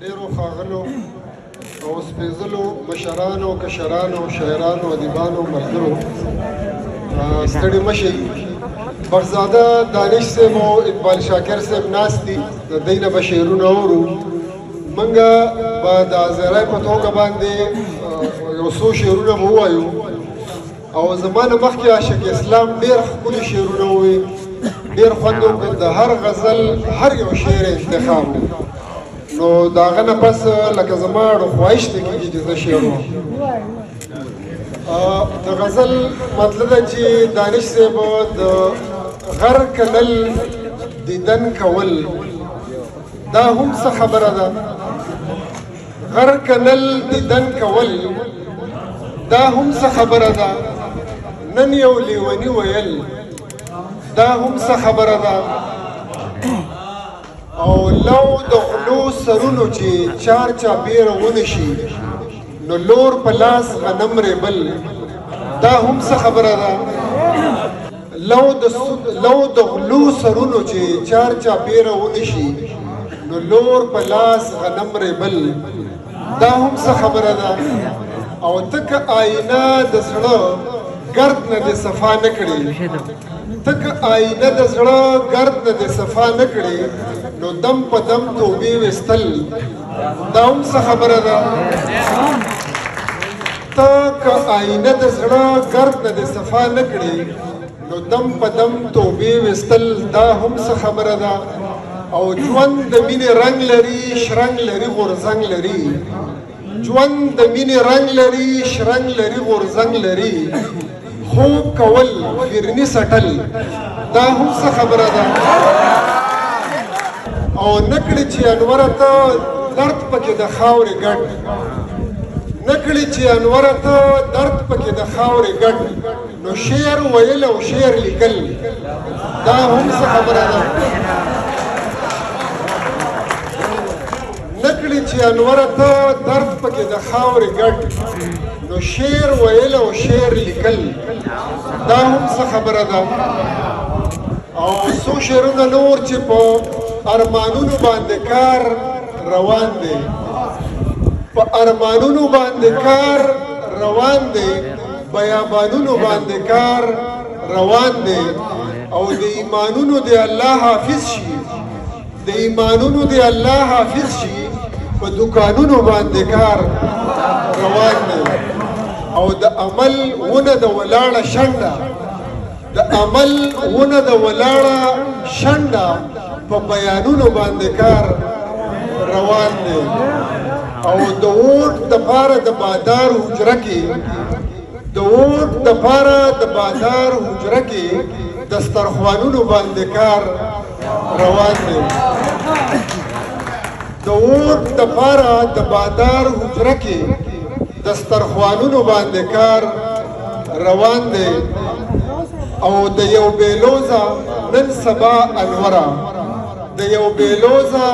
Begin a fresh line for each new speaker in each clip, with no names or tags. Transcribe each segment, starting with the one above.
ډیرو ښاغلو او سپېڅلو مشرانو کشرانو شاعرانو ادیبانو ملګرو ستړي مشئ بخزاده دانش صاحب او اقبال شاکر صاحب ناست دي د دوی نه به شعرونه اورو موږ به د ازرای په توګه باندې یو څو شعرونه به ووایو او زما نه مخکې عاشق اسلام ډېر ښکلي شعرونه ووایي ډېر خوند وکړ د هر غزل هر یو شعر انتخاب نو د هغه نه پس لکه زما خواهش دی کېږي چې زه شعر ووایم د غزل مطلب ده چې دانش صاحب د غر کنل دیدن کول دا هم څه خبره ده غر کنل دیدن کول دا هم څه خبره ده نن یو لیوني ویل دا هم څه خبره ده او لو د غلو سرونو چې چار چاپیره ونه شي نو لور په لاس غنم ریبل دا هم څه خبره ده لو د غلو سرونو چې چار چاپیره ونه شي نو لور په لاس غنم ریبل دا هم څه خبره ده او تک آینه د زړه ګرد نه دې صفا نه کړي تک آینه د زړه ګرد نه دې صفا نه کړي نو دم په دم توبې وستل دا هم څه خبره ده تک آینه د زړه ګرد نه دې صفا نه کړي نو دم په دم توبې وستل دا هم څه خبره ده او ژوند د مینې رنګ لري شرنګ لري غورځنګ لري ژوند د مینې رنګ لري شرنګ لري غورځنګ لري خوب کول فرني سټل دا هم څه خبره ده او نکړي چې انوره ته درد پکې د خاورې ګډ نکړي چې انوره ته درد پکې د خاورې ګډ نو شعر ویل او شعر لیکل دا هم څه خبره ده نکړي چې انوره ته درد پکې د خاورې ګډ نو شعر ویل او شعر لیکل دا هم څه خبره ده او څو شعرونه نور چې په ارمانونو باندې کار روان دی په ارمانونو باندې کار روان دی بیابانونو باندې کار روان دی او د ایمانونو دی الله حافظ شي د ایمانونو دی الله حافظ شي په دکانونو باندې کار روان دی او د عمل ونه د ولاړه شنډه د عمل ونه د ولاړه شنډه په بیانونو باندې کار روان دی او د ووټ دپاره د بادار حجره کې د ووټ دپاره د بادار حجره کې دسترخوانونو باندې کار روان دی د ووټ دپاره د بادار حجره کې دسترخوانونو باندې کار روان دی او د یو بیلوزه نن سبا انوره د یو بیلوزه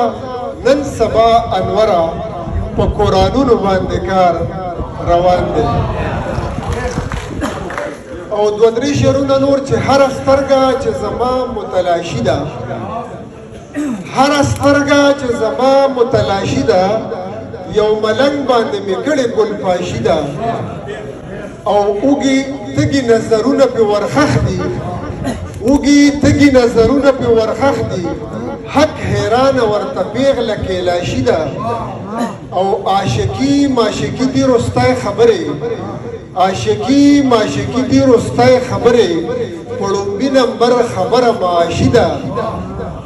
نن سبا انوره په قرآنونو باندې کار روان دی او دوه درې شعرونه نور چې هره سترګه چې زما متلاشي ده هره سترګه چې زما متلاشي ده یو ملنګ باندې مې کړې ګلپاشي ده او اوږي تږي نظرونه پې ورخښ دي اوږي تږي نظرونه پې ورخښ دي حق حیرانه ورته پیغله کیلاشي ده او عاشقي معشقي دي رستای خبرې عاشقي معشقي دي رستای خبرې په لومبي نمبر خبره معاشي ده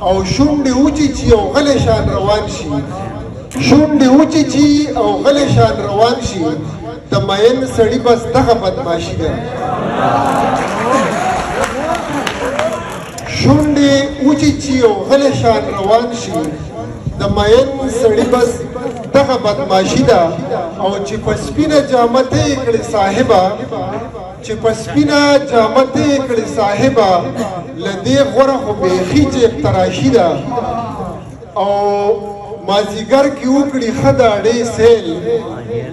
او شونډې وچې چې او غلی شان روان شي شونډې وچې چې او غلی شان روان شي د مین سړي بس دغه بدماشي ده شونډې وچې چې او غلی شان روان شي د مین سړي بس دغه بدماشي ده او چې په سپینه جامه ته یې کړې صاحبه چې په سپینه جامه ته یې کړې صاحبه له دې غوره خو بیخي جیب تراشي ده او مازیګر کې وکړي ښه د اډې سیل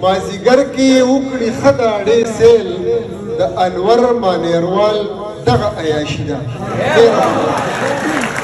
مازیګر کې وکړي ښه د اډې سیل د انور مانیروال دغه عیاشي ده